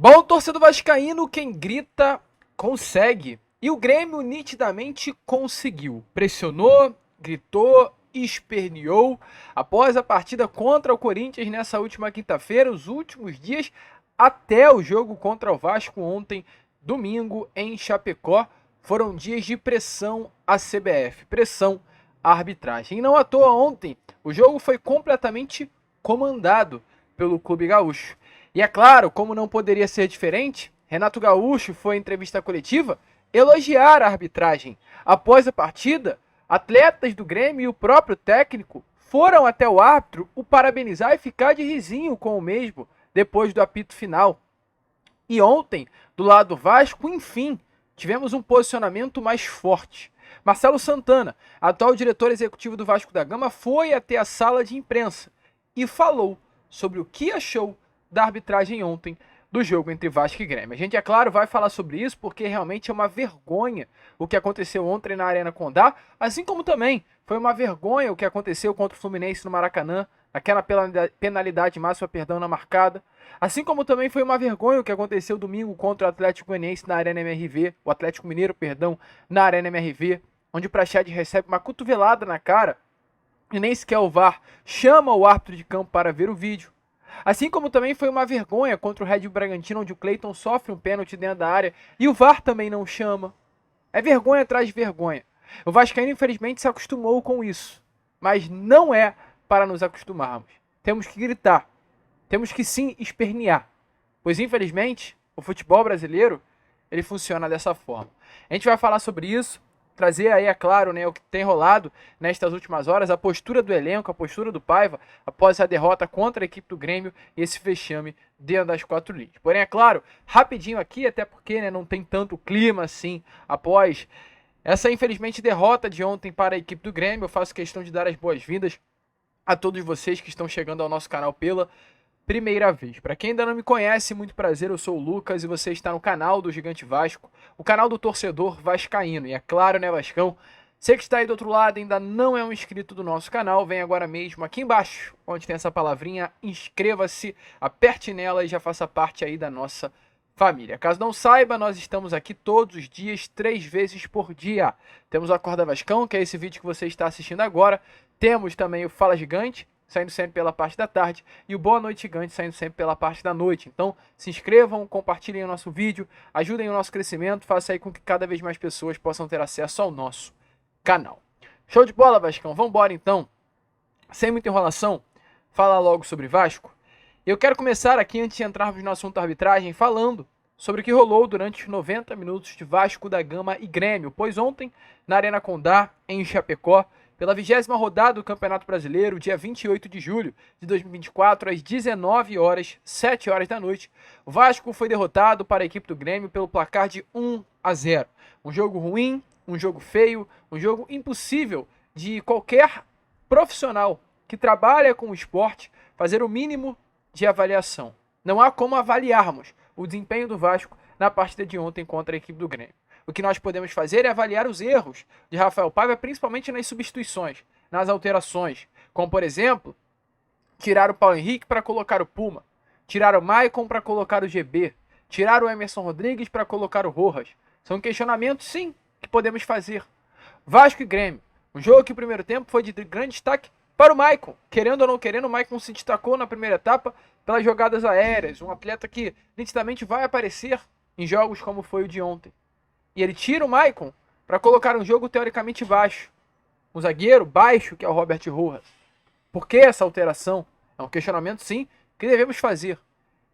Bom, torcedor vascaíno, quem grita, consegue. E o Grêmio nitidamente conseguiu. Pressionou, gritou, esperneou. Após a partida contra o Corinthians nessa última quinta-feira, os últimos dias, até o jogo contra o Vasco ontem, domingo, em Chapecó, foram dias de pressão à CBF, pressão à arbitragem. E não à toa ontem, o jogo foi completamente comandado pelo Clube Gaúcho. E é claro, como não poderia ser diferente, Renato Gaúcho foi em entrevista coletiva elogiar a arbitragem. Após a partida, atletas do Grêmio e o próprio técnico foram até o árbitro o parabenizar e ficar de risinho com o mesmo depois do apito final. E ontem, do lado do Vasco, enfim, tivemos um posicionamento mais forte. Marcelo Santana, atual diretor executivo do Vasco da Gama, foi até a sala de imprensa e falou sobre o que achou da arbitragem ontem do jogo entre Vasco e Grêmio. A gente, é claro, vai falar sobre isso porque realmente é uma vergonha o que aconteceu ontem na Arena Condá, assim como também foi uma vergonha o que aconteceu contra o Fluminense no Maracanã, aquela penalidade máxima, na marcada, assim como também foi uma vergonha o que aconteceu domingo contra o Atlético Goianiense na Arena MRV, o Atlético Mineiro, na Arena MRV, onde o Praxedes recebe uma cotovelada na cara e nem sequer o VAR chama o árbitro de campo para ver o vídeo. Assim como também foi uma vergonha contra o Red Bull Bragantino, onde o Cleiton sofre um pênalti dentro da área e o VAR também não chama. É vergonha atrás de vergonha. O Vascaíno, infelizmente, se acostumou com isso. Mas não é para nos acostumarmos. Temos que gritar. Temos que sim espernear. Pois, infelizmente, o futebol brasileiro, ele funciona dessa forma. A gente vai falar sobre isso. Trazer aí, é claro, né, o que tem rolado nestas últimas horas, a postura do elenco, a postura do Paiva, após a derrota contra a equipe do Grêmio e esse vexame dentro das quatro linhas. Porém, é claro, rapidinho aqui, até porque né, não tem tanto clima assim, após essa, infelizmente, derrota de ontem para a equipe do Grêmio, eu faço questão de dar as boas-vindas a todos vocês que estão chegando ao nosso canal pela primeira vez. Para quem ainda não me conhece, muito prazer, eu sou o Lucas e você está no canal do Gigante Vasco, o canal do torcedor vascaíno. E é claro, né, Vascão, você que está aí do outro lado e ainda não é um inscrito do nosso canal, vem agora mesmo aqui embaixo, onde tem essa palavrinha, inscreva-se, aperte nela e já faça parte aí da nossa família. Caso não saiba, nós estamos aqui todos os dias, 3 vezes por dia. Temos o Acorda Vascão, que é esse vídeo que você está assistindo agora. Temos também o Fala Gigante, saindo sempre pela parte da tarde, e o Boa Noite Gigante saindo sempre pela parte da noite. Então, se inscrevam, compartilhem o nosso vídeo, ajudem o nosso crescimento, faça aí com que cada vez mais pessoas possam ter acesso ao nosso canal. Show de bola, Vascão? Vamos embora então, sem muita enrolação, falar logo sobre Vasco. Eu quero começar aqui, antes de entrarmos no assunto arbitragem, falando sobre o que rolou durante os 90 minutos de Vasco da Gama e Grêmio, pois ontem, na Arena Condá, em Chapecó, pela 20ª rodada do Campeonato Brasileiro, dia 28 de julho de 2024, às 19 horas, 7 horas da noite, o Vasco foi derrotado para a equipe do Grêmio pelo placar de 1-0. Um jogo ruim, um jogo feio, um jogo impossível de qualquer profissional que trabalha com o esporte fazer o mínimo de avaliação. Não há como avaliarmos o desempenho do Vasco na partida de ontem contra a equipe do Grêmio. O que nós podemos fazer é avaliar os erros de Rafael Paiva, principalmente nas substituições, nas alterações. Como, por exemplo, tirar o Paulo Henrique para colocar o Puma, tirar o Maicon para colocar o GB, tirar o Emerson Rodrigues para colocar o Rojas. São questionamentos, sim, que podemos fazer. Vasco e Grêmio. Um jogo que o primeiro tempo foi de grande destaque para o Maicon. Querendo ou não querendo, o Maicon se destacou na primeira etapa pelas jogadas aéreas. Um atleta que nitidamente vai aparecer em jogos como foi o de ontem. E ele tira o Maicon para colocar um jogo teoricamente baixo. Um zagueiro baixo, que é o Robert Rojas. Por que essa alteração? É um questionamento, sim, que devemos fazer.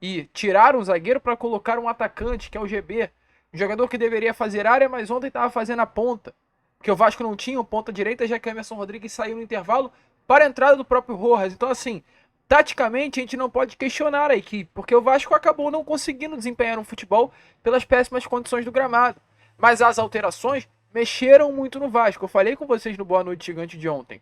E tirar um zagueiro para colocar um atacante, que é o GB. Um jogador que deveria fazer área, mas ontem estava fazendo a ponta. Porque o Vasco não tinha o ponta direita, já que o Emerson Rodrigues saiu no intervalo para a entrada do próprio Rojas. Então, assim, taticamente a gente não pode questionar a equipe, porque o Vasco acabou não conseguindo desempenhar um futebol pelas péssimas condições do gramado. Mas as alterações mexeram muito no Vasco. Eu falei com vocês no Boa Noite Gigante de ontem.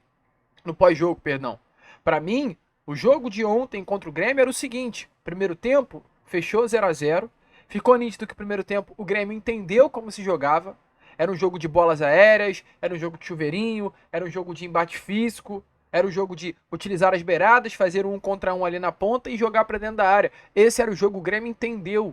No pós-jogo, perdão. Para mim, o jogo de ontem contra o Grêmio era o seguinte. Primeiro tempo, fechou 0-0. Ficou nítido que no primeiro tempo o Grêmio entendeu como se jogava. Era um jogo de bolas aéreas, era um jogo de chuveirinho, era um jogo de embate físico. Era o jogo de utilizar as beiradas, fazer um contra um ali na ponta e jogar para dentro da área. Esse era o jogo, o Grêmio entendeu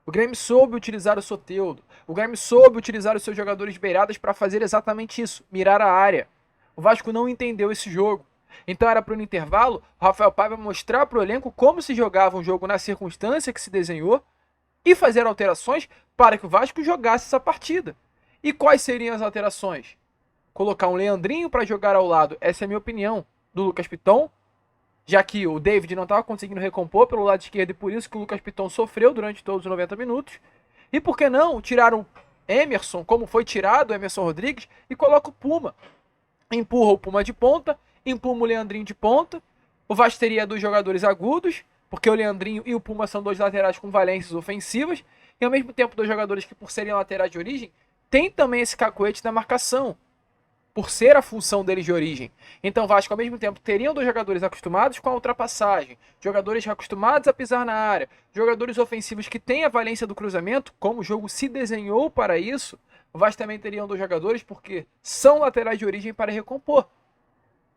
O Grêmio soube utilizar o Soteldo. O Grêmio soube utilizar os seus jogadores beiradas para fazer exatamente isso, mirar a área. O Vasco não entendeu esse jogo. Então era para no intervalo o Rafael Paiva mostrar para o elenco como se jogava um jogo na circunstância que se desenhou e fazer alterações para que o Vasco jogasse essa partida. E quais seriam as alterações? Colocar um Leandrinho para jogar ao lado, essa é a minha opinião, do Lucas Piton, já que o David não estava conseguindo recompor pelo lado esquerdo e por isso que o Lucas Piton sofreu durante todos os 90 minutos. E por que não tirar o Emerson, como foi tirado o Emerson Rodrigues, e coloca o Puma. Empurra o Puma de ponta, empurra o Leandrinho de ponta. O Vasco teria dois jogadores agudos, porque o Leandrinho e o Puma são dois laterais com valências ofensivas, e ao mesmo tempo dois jogadores que, por serem laterais de origem, tem também esse cacoete da marcação, por ser a função deles de origem. Então o Vasco, ao mesmo tempo, teriam dois jogadores acostumados com a ultrapassagem, jogadores acostumados a pisar na área, jogadores ofensivos que têm a valência do cruzamento, como o jogo se desenhou para isso. O Vasco também teriam dois jogadores porque são laterais de origem para recompor.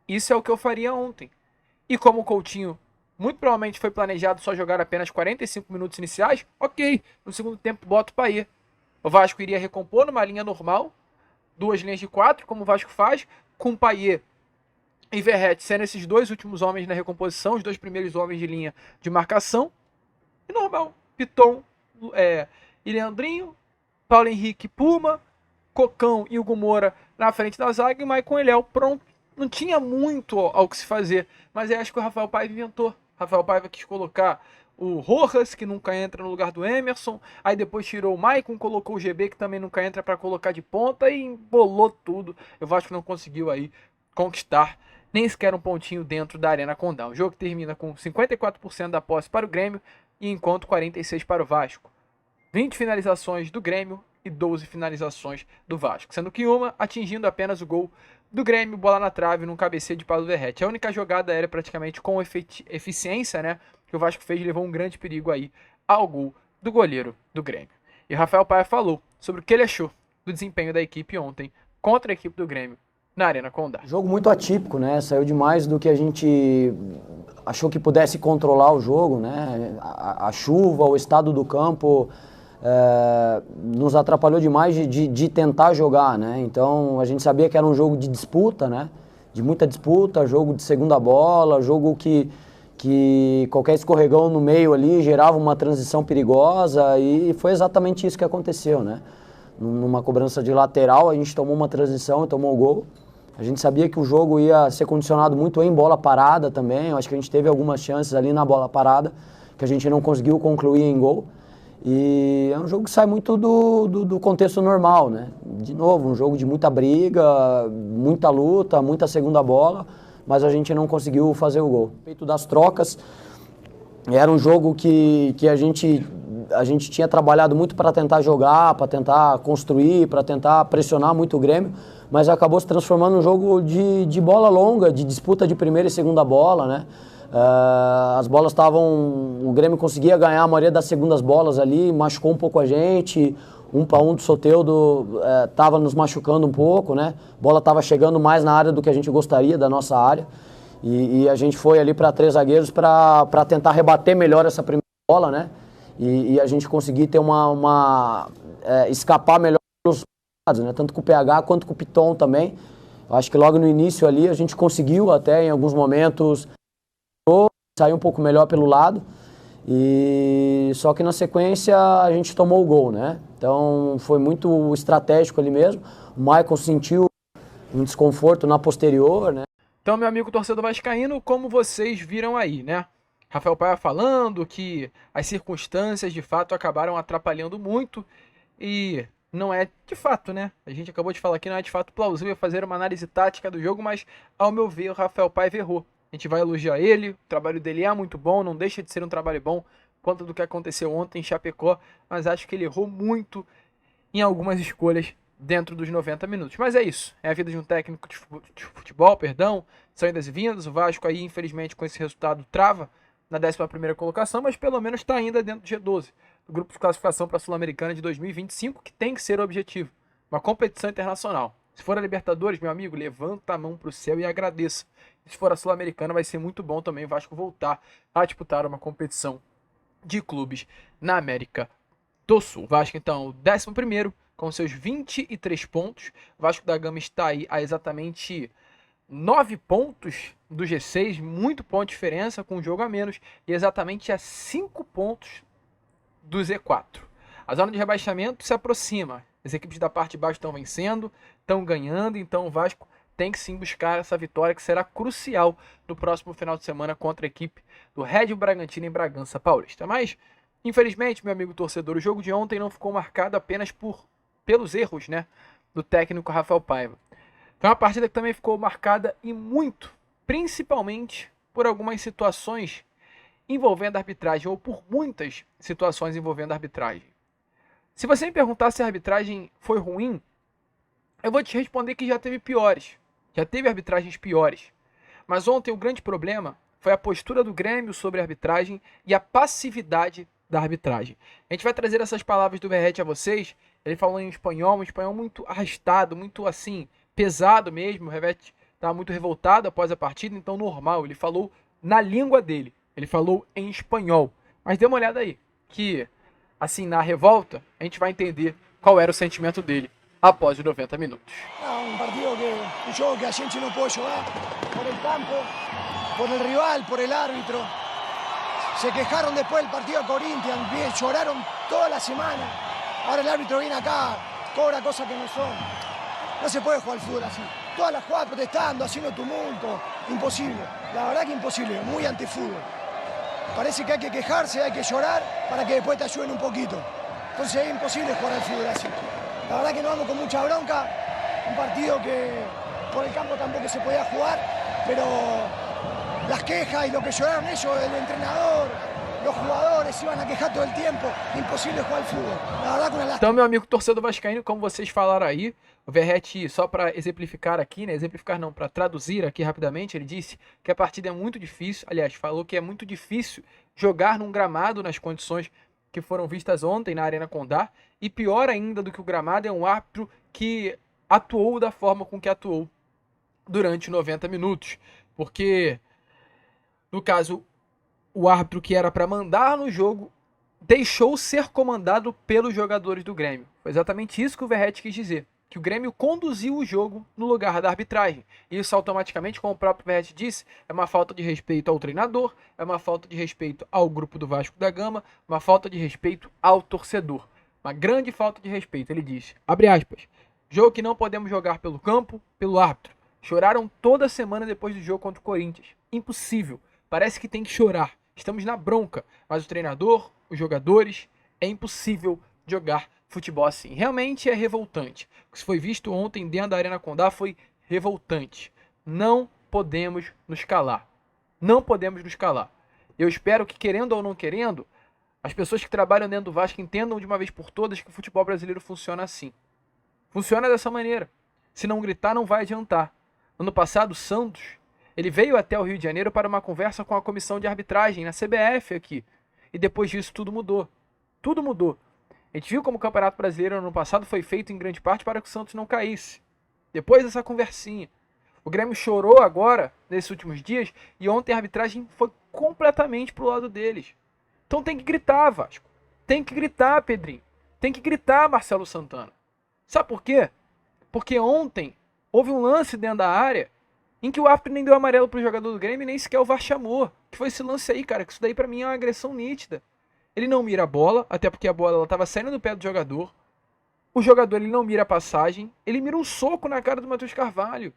Isso é o que eu faria ontem. E como o Coutinho muito provavelmente foi planejado só jogar apenas 45 minutos iniciais, ok, no segundo tempo bota o Payet. O Vasco iria recompor numa linha normal, duas linhas de 4, como o Vasco faz, com Payet e Verratti sendo esses dois últimos homens na recomposição, os dois primeiros homens de linha de marcação. E normal, Piton e Leandrinho, Paulo Henrique, Puma, Cocão e Hugo Moura na frente da zaga e Maicon Eléu, pronto. Não tinha muito ao que se fazer, mas eu acho que o Rafael Paiva inventou. Rafael Paiva quis colocar o Rojas, que nunca entra no lugar do Emerson, aí depois tirou o Maicon, colocou o GB, que também nunca entra para colocar de ponta, e embolou tudo. Eu acho que não conseguiu aí conquistar nem sequer um pontinho dentro da Arena Condá. O jogo termina com 54% da posse para o Grêmio, e enquanto 46% para o Vasco. 20 finalizações do Grêmio e 12 finalizações do Vasco, sendo que uma atingindo apenas o gol do Grêmio, bola na trave, num cabeceio de Paulo Verratti. A única jogada aérea praticamente com eficiência, né, que o Vasco fez, levou um grande perigo aí ao gol do goleiro do Grêmio. E o Rafael Paiva falou sobre o que ele achou do desempenho da equipe ontem contra a equipe do Grêmio na Arena Condá. Jogo muito atípico, né? Saiu demais do que a gente achou que pudesse controlar o jogo, né? A chuva, o estado do campo nos atrapalhou demais de tentar jogar, né? Então a gente sabia que era um jogo de disputa, né? De muita disputa, jogo de segunda bola, jogo que qualquer escorregão no meio ali gerava uma transição perigosa, e foi exatamente isso que aconteceu, né? Numa cobrança de lateral, a gente tomou uma transição e tomou o gol. A gente sabia que o jogo ia ser condicionado muito em bola parada também. Eu acho que a gente teve algumas chances ali na bola parada que a gente não conseguiu concluir em gol. E é um jogo que sai muito do contexto normal, né? De novo, um jogo de muita briga, muita luta, muita segunda bola, mas a gente não conseguiu fazer o gol. A respeito das trocas, era um jogo que a gente tinha trabalhado muito para tentar jogar, para tentar construir, para tentar pressionar muito o Grêmio, mas acabou se transformando num jogo de bola longa, de disputa de primeira e segunda bola, né? As bolas estavam... O Grêmio conseguia ganhar a maioria das segundas bolas ali, machucou um pouco a gente, 1-1 do Soteldo estava nos machucando um pouco, né? A bola estava chegando mais na área do que a gente gostaria, da nossa área, e a gente foi ali para 3 zagueiros para tentar rebater melhor essa primeira bola, né? E a gente conseguir ter escapar melhor dos lados, né? Tanto com o PH quanto com o Piton também. Eu acho que logo no início ali a gente conseguiu até em alguns momentos sair um pouco melhor pelo lado, e só que na sequência a gente tomou o gol, né? Então foi muito estratégico ali mesmo. O Maicon sentiu um desconforto na posterior, né? Então, meu amigo torcedor vascaíno, como vocês viram aí, né? Rafael Paiva falando que as circunstâncias de fato acabaram atrapalhando muito, e não é de fato, né? A gente acabou de falar que não é de fato plausível fazer uma análise tática do jogo, mas ao meu ver o Rafael Paiva errou. A gente vai elogiar ele, o trabalho dele é muito bom, não deixa de ser um trabalho bom quanto do que aconteceu ontem em Chapecó, mas acho que ele errou muito em algumas escolhas dentro dos 90 minutos. Mas é isso, é a vida de um técnico de futebol, são idas e vindas. O Vasco aí, infelizmente, com esse resultado, trava na 11ª colocação, mas pelo menos está ainda dentro do G12, do grupo de classificação para a Sul-Americana de 2025, que tem que ser o objetivo, uma competição internacional. Se for a Libertadores, meu amigo, levanta a mão para o céu e agradeça. Se for a Sul-Americana, vai ser muito bom também o Vasco voltar a disputar uma competição de clubes na América do Sul. Vasco, então, 11º, com seus 23 pontos. O Vasco da Gama está aí a exatamente 9 pontos do G6, muito ponto de diferença, com um jogo a menos, e exatamente a 5 pontos do Z4. A zona de rebaixamento se aproxima. As equipes da parte de baixo estão vencendo, estão ganhando, então o Vasco tem que sim buscar essa vitória que será crucial no próximo final de semana contra a equipe do Red Bull Bragantino em Bragança Paulista. Mas, infelizmente, meu amigo torcedor, o jogo de ontem não ficou marcado apenas pelos erros, né, do técnico Rafael Paiva. Foi uma partida que também ficou marcada e muito, principalmente por algumas situações envolvendo a arbitragem, ou por muitas situações envolvendo a arbitragem. Se você me perguntar se a arbitragem foi ruim, eu vou te responder que já teve piores. Já teve arbitragens piores. Mas ontem o grande problema foi a postura do Grêmio sobre a arbitragem e a passividade da arbitragem. A gente vai trazer essas palavras do Verratti a vocês. Ele falou em espanhol, um espanhol muito arrastado, muito assim, pesado mesmo. O Verratti estava muito revoltado após a partida, então normal. Ele falou na língua dele. Ele falou em espanhol. Mas dê uma olhada aí, que assim, na revolta, a gente vai entender qual era o sentimento dele após os 90 minutos. Un partido que yo que a gente no puedo jugar por el campo, por el rival, por el árbitro. Se quejaron después del partido de Corinthians, lloraron toda la semana. Ahora el árbitro viene acá, cobra cosas que no son. No se puede jugar al fútbol así. Todas las jugadas protestando, haciendo tumulto. Imposible. La verdad que imposible, muy antifútbol. Parece que hay que quejarse, hay que llorar para que después te ayuden un poquito. Entonces es imposible jugar al fútbol así. La verdad que nos vamos con mucha bronca. Un partido que por el campo tampoco se podía jugar, pero las quejas y lo que lloraron ellos, el entrenador, los jugadores iban a quejar todo el tiempo. Imposible jugar al fútbol. La verdad que una lástima. Então, meu amigo torcedor vascaíno, como vocês falaram aí, o Verratti, só para exemplificar aqui, né? Exemplificar não, para traduzir aqui rapidamente, ele disse que a partida é muito difícil, aliás, falou que é muito difícil jogar num gramado nas condições que foram vistas ontem na Arena Condá, e pior ainda do que o gramado é um árbitro que atuou da forma com que atuou durante 90 minutos, porque, no caso, o árbitro que era para mandar no jogo deixou ser comandado pelos jogadores do Grêmio. Foi exatamente isso que o Verratti quis dizer, que o Grêmio conduziu o jogo no lugar da arbitragem. E isso automaticamente, como o próprio Verratti disse, é uma falta de respeito ao treinador, é uma falta de respeito ao grupo do Vasco da Gama, uma falta de respeito ao torcedor. Uma grande falta de respeito, ele disse. Abre aspas. Jogo que não podemos jogar pelo campo, pelo árbitro. Choraram toda semana depois do jogo contra o Corinthians. Impossível. Parece que tem que chorar. Estamos na bronca. Mas o treinador, os jogadores, é impossível jogar futebol assim. Realmente é revoltante. O que foi visto ontem dentro da Arena Condá foi revoltante. Não podemos nos calar. Não podemos nos calar. Eu espero que, querendo ou não querendo, as pessoas que trabalham dentro do Vasco entendam de uma vez por todas que o futebol brasileiro funciona assim. Funciona dessa maneira. Se não gritar, não vai adiantar. Ano passado, o Santos, ele veio até o Rio de Janeiro para uma conversa com a comissão de arbitragem na CBF aqui. E depois disso tudo mudou. Tudo mudou. A gente viu como o Campeonato Brasileiro no ano passado foi feito em grande parte para que o Santos não caísse. Depois dessa conversinha. O Grêmio chorou agora, nesses últimos dias, e ontem a arbitragem foi completamente pro lado deles. Então tem que gritar, Vasco. Tem que gritar, Pedrinho. Tem que gritar, Marcelo Santana. Sabe por quê? Porque ontem houve um lance dentro da área em que o árbitro nem deu amarelo pro jogador do Grêmio e nem sequer o VAR chamou. Que foi esse lance aí, cara, que isso daí pra mim é uma agressão nítida. Ele não mira a bola, até porque a bola estava saindo do pé do jogador. O jogador ele não mira a passagem, ele mira um soco na cara do Matheus Carvalho.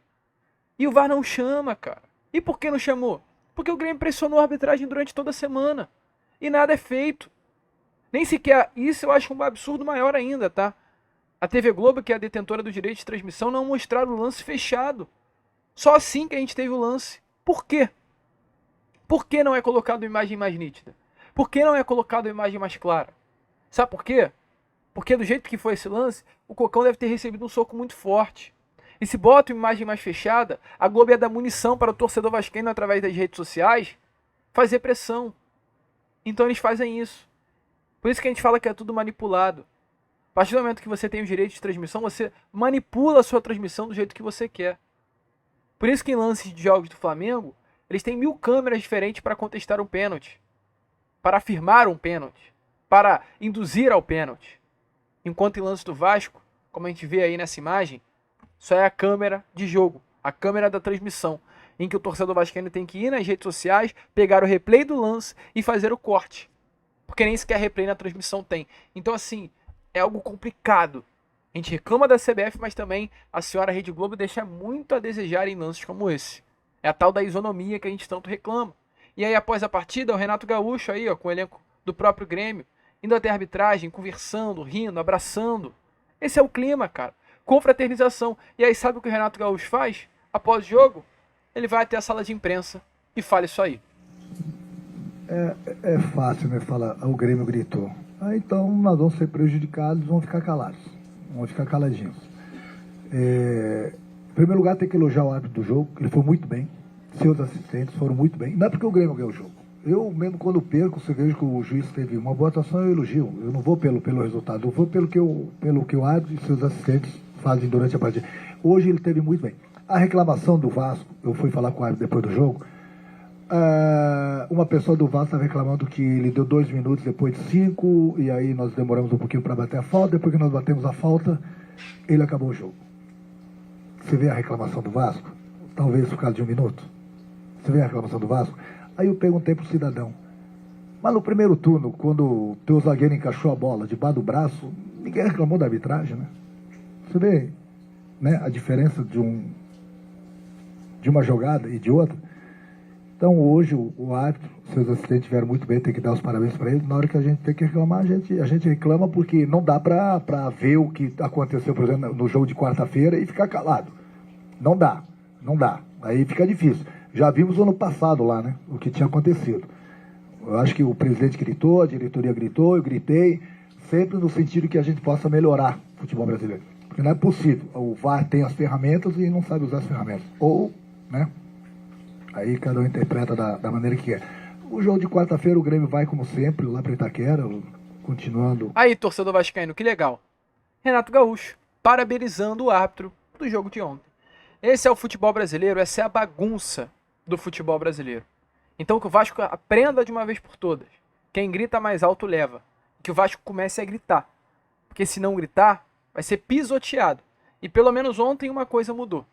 E o VAR não chama, cara. E por que não chamou? Porque o Grêmio pressionou a arbitragem durante toda a semana. E nada é feito. Nem sequer, isso eu acho um absurdo maior ainda, tá? A TV Globo, que é a detentora do direito de transmissão, não mostrar o lance fechado. Só assim que a gente teve o lance. Por quê? Por que não é colocado uma imagem mais nítida? Por que não é colocado uma imagem mais clara? Sabe por quê? Porque do jeito que foi esse lance, o Cocão deve ter recebido um soco muito forte. E se bota uma imagem mais fechada, a Globo ia dar munição para o torcedor vascaíno através das redes sociais fazer pressão. Então eles fazem isso. Por isso que a gente fala que é tudo manipulado. A partir do momento que você tem o direito de transmissão, você manipula a sua transmissão do jeito que você quer. Por isso que em lances de jogos do Flamengo, eles têm 1000 câmeras diferentes para contestar um pênalti, para afirmar um pênalti, para induzir ao pênalti. Enquanto em lance do Vasco, como a gente vê aí nessa imagem, só é a câmera de jogo, a câmera da transmissão, em que o torcedor vascaíno tem que ir nas redes sociais, pegar o replay do lance e fazer o corte. Porque nem sequer replay na transmissão tem. Então, assim, é algo complicado. A gente reclama da CBF, mas também a senhora Rede Globo deixa muito a desejar em lances como esse. É a tal da isonomia que a gente tanto reclama. E aí, após a partida, o Renato Gaúcho aí, ó, com o elenco do próprio Grêmio, indo até a arbitragem, conversando, rindo, abraçando. Esse é o clima, cara. Confraternização. E aí, sabe o que o Renato Gaúcho faz? Após o jogo, ele vai até a sala de imprensa e fala isso aí. É fácil, né? Falar, o Grêmio gritou. Então nós vamos ser prejudicados, vamos ficar calados. Vamos ficar caladinhos. Em primeiro lugar, tem que elogiar o árbitro do jogo, ele foi muito bem. Seus assistentes foram muito bem. Não é porque o Grêmio ganhou o jogo. Eu, mesmo quando perco, se eu vejo que o juiz teve uma boa atuação, eu elogio. Eu não vou pelo resultado, eu vou pelo que o árbitro e seus assistentes fazem durante a partida. Hoje ele teve muito bem. A reclamação do Vasco, eu fui falar com o árbitro depois do jogo, uma pessoa do Vasco está reclamando que ele deu 2 minutos depois de 5, e aí nós demoramos um pouquinho para bater a falta, depois que nós batemos a falta, ele acabou o jogo. Você vê a reclamação do Vasco? Talvez por causa de 1 minuto. Você vê a reclamação do Vasco? Aí eu perguntei pro cidadão, mas no primeiro turno, quando o teu zagueiro encaixou a bola debaixo do braço, ninguém reclamou da arbitragem, né? Você vê, né, a diferença de uma jogada e de outra. Então hoje o árbitro, seus assistentes tiveram muito bem, tem que dar os parabéns para ele. Na hora que a gente tem que reclamar, a gente reclama porque não dá para ver o que aconteceu, por exemplo, no jogo de quarta-feira e ficar calado. Não dá. Aí fica difícil. Já vimos ano passado lá, né, o que tinha acontecido. Eu acho que o presidente gritou, a diretoria gritou, eu gritei, sempre no sentido que a gente possa melhorar o futebol brasileiro. Porque não é possível. O VAR tem as ferramentas e não sabe usar as ferramentas. Ou, né? Aí cada um interpreta da maneira que quer. O jogo de quarta-feira, o Grêmio vai, como sempre, lá para Itaquera, continuando. Aí, torcedor vascaíno, que legal. Renato Gaúcho, parabenizando o árbitro do jogo de ontem. Esse é o futebol brasileiro, essa é a bagunça do futebol brasileiro. Então que o Vasco aprenda de uma vez por todas. Quem grita mais alto leva. Que o Vasco comece a gritar. Porque se não gritar, vai ser pisoteado. E pelo menos ontem uma coisa mudou.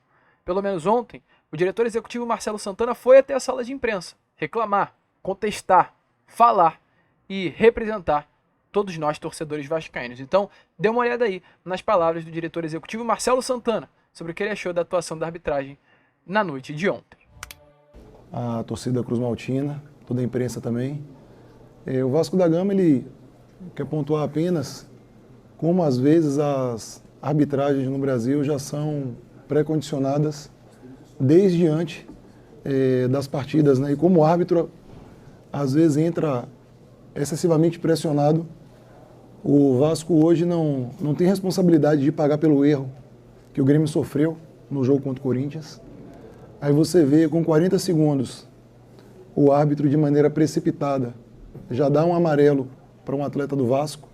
Pelo menos ontem, o diretor executivo Marcelo Santana foi até a sala de imprensa reclamar, contestar, falar e representar todos nós torcedores vascaínos. Então, dê uma olhada aí nas palavras do diretor executivo Marcelo Santana sobre o que ele achou da atuação da arbitragem na noite de ontem. A torcida Cruz Maltina, toda a imprensa também. O Vasco da Gama, ele quer pontuar apenas como às vezes as arbitragens no Brasil já são pré-condicionadas desde antes das partidas, né? E como o árbitro às vezes entra excessivamente pressionado, o Vasco hoje não tem responsabilidade de pagar pelo erro que o Grêmio sofreu no jogo contra o Corinthians. Aí você vê com 40 segundos o árbitro de maneira precipitada já dá um amarelo para um atleta do Vasco.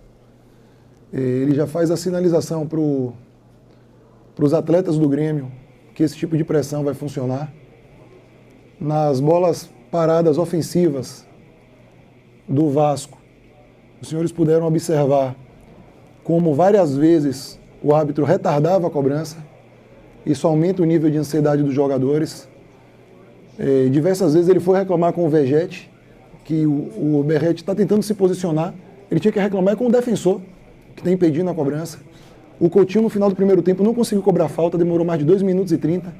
Ele já faz a sinalização para os atletas do Grêmio que esse tipo de pressão vai funcionar. Nas bolas paradas ofensivas do Vasco, os senhores puderam observar como várias vezes o árbitro retardava a cobrança. Isso aumenta o nível de ansiedade dos jogadores. Diversas vezes ele foi reclamar com o Vegete, que o Berrete está tentando se posicionar. Ele tinha que reclamar com o defensor, que está impedindo a cobrança. O Coutinho, no final do primeiro tempo, não conseguiu cobrar falta, demorou mais de 2 minutos e 30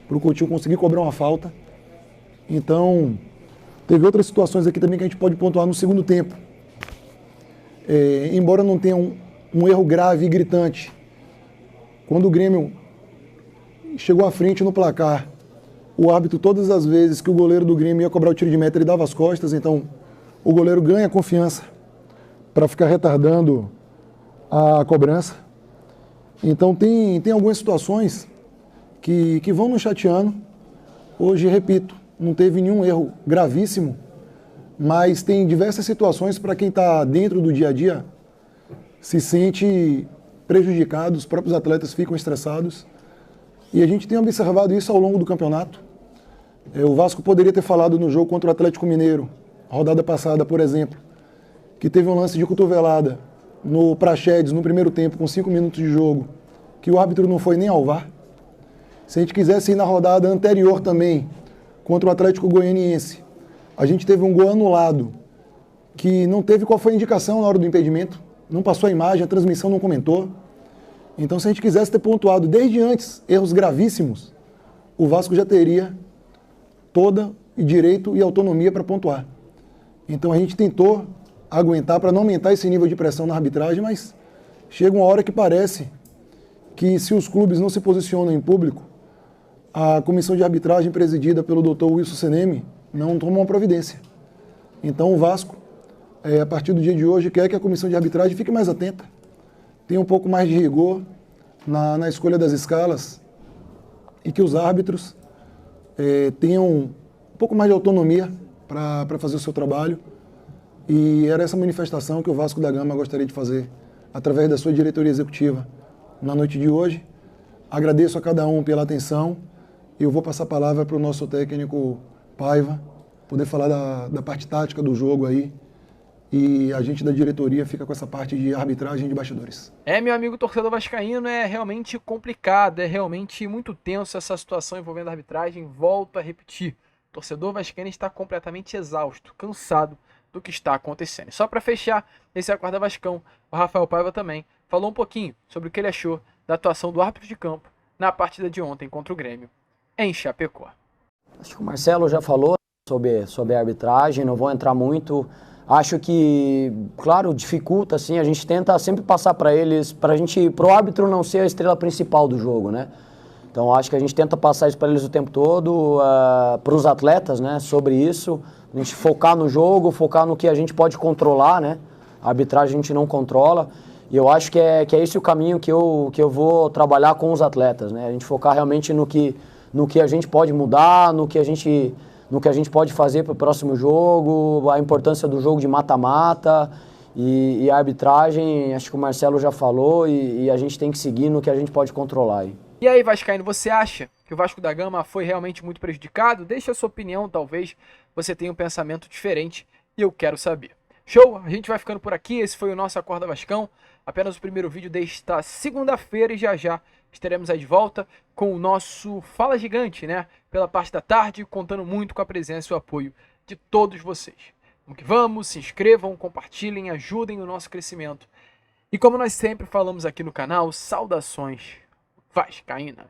para o Coutinho conseguir cobrar uma falta. Então, teve outras situações aqui também que a gente pode pontuar no segundo tempo. Embora não tenha um erro grave e gritante, quando o Grêmio chegou à frente no placar, o árbitro, todas as vezes que o goleiro do Grêmio ia cobrar o tiro de meta, ele dava as costas, então o goleiro ganha confiança para ficar retardando a cobrança. Então tem algumas situações que vão nos chateando. Hoje, repito, não teve nenhum erro gravíssimo, mas tem diversas situações para quem está dentro do dia a dia se sente prejudicado, os próprios atletas ficam estressados. E a gente tem observado isso ao longo do campeonato. O Vasco poderia ter falado no jogo contra o Atlético Mineiro, rodada passada, por exemplo, que teve um lance de cotovelada no Praxedes no primeiro tempo, com 5 minutos de jogo, que o árbitro não foi nem ao VAR. Se a gente quisesse ir na rodada anterior também, contra o Atlético Goianiense, a gente teve um gol anulado, que não teve qual foi a indicação na hora do impedimento, não passou a imagem, a transmissão não comentou. Então, se a gente quisesse ter pontuado desde antes erros gravíssimos, o Vasco já teria toda e direito e autonomia para pontuar. Então, a gente tentou aguentar para não aumentar esse nível de pressão na arbitragem, mas chega uma hora que parece que, se os clubes não se posicionam em público, a comissão de arbitragem presidida pelo Dr. Wilson Seneme não toma uma providência. Então, o Vasco, a partir do dia de hoje, quer que a comissão de arbitragem fique mais atenta, tenha um pouco mais de rigor na escolha das escalas e que os árbitros tenham um pouco mais de autonomia para fazer o seu trabalho. E era essa manifestação que o Vasco da Gama gostaria de fazer através da sua diretoria executiva na noite de hoje. Agradeço a cada um pela atenção e eu vou passar a palavra para o nosso técnico Paiva, poder falar da parte tática do jogo aí. E a gente da diretoria fica com essa parte de arbitragem de bastidores. Meu amigo torcedor vascaíno, é realmente complicado, é realmente muito tenso essa situação envolvendo a arbitragem. Volto a repetir, o torcedor vascaíno está completamente exausto, cansado do que está acontecendo. E só para fechar esse Acorda Vascão, o Rafael Paiva também falou um pouquinho sobre o que ele achou da atuação do árbitro de campo na partida de ontem contra o Grêmio em Chapecó. Acho que o Marcelo já falou sobre a arbitragem, não vou entrar muito. Acho que, claro, dificulta, assim, a gente tenta sempre passar para eles, pro árbitro não ser a estrela principal do jogo, né? Então acho que a gente tenta passar isso para eles o tempo todo, para os atletas, né, sobre isso, a gente focar no jogo, focar no que a gente pode controlar, né? A arbitragem a gente não controla, e eu acho que é esse o caminho que eu vou trabalhar com os atletas, né? A gente focar realmente no que a gente pode mudar, no que a gente pode fazer para o próximo jogo, a importância do jogo de mata-mata e a arbitragem, acho que o Marcelo já falou, e a gente tem que seguir no que a gente pode controlar aí. E aí, vascaíno, você acha que o Vasco da Gama foi realmente muito prejudicado? Deixa a sua opinião, talvez você tenha um pensamento diferente e eu quero saber. Show? A gente vai ficando por aqui, esse foi o nosso Acorda Vascão, apenas o primeiro vídeo desta segunda-feira e já estaremos aí de volta com o nosso Fala Gigante, né? Pela parte da tarde, contando muito com a presença e o apoio de todos vocês. Vamos que vamos, se inscrevam, compartilhem, ajudem o nosso crescimento. E como nós sempre falamos aqui no canal, saudações vascaínas.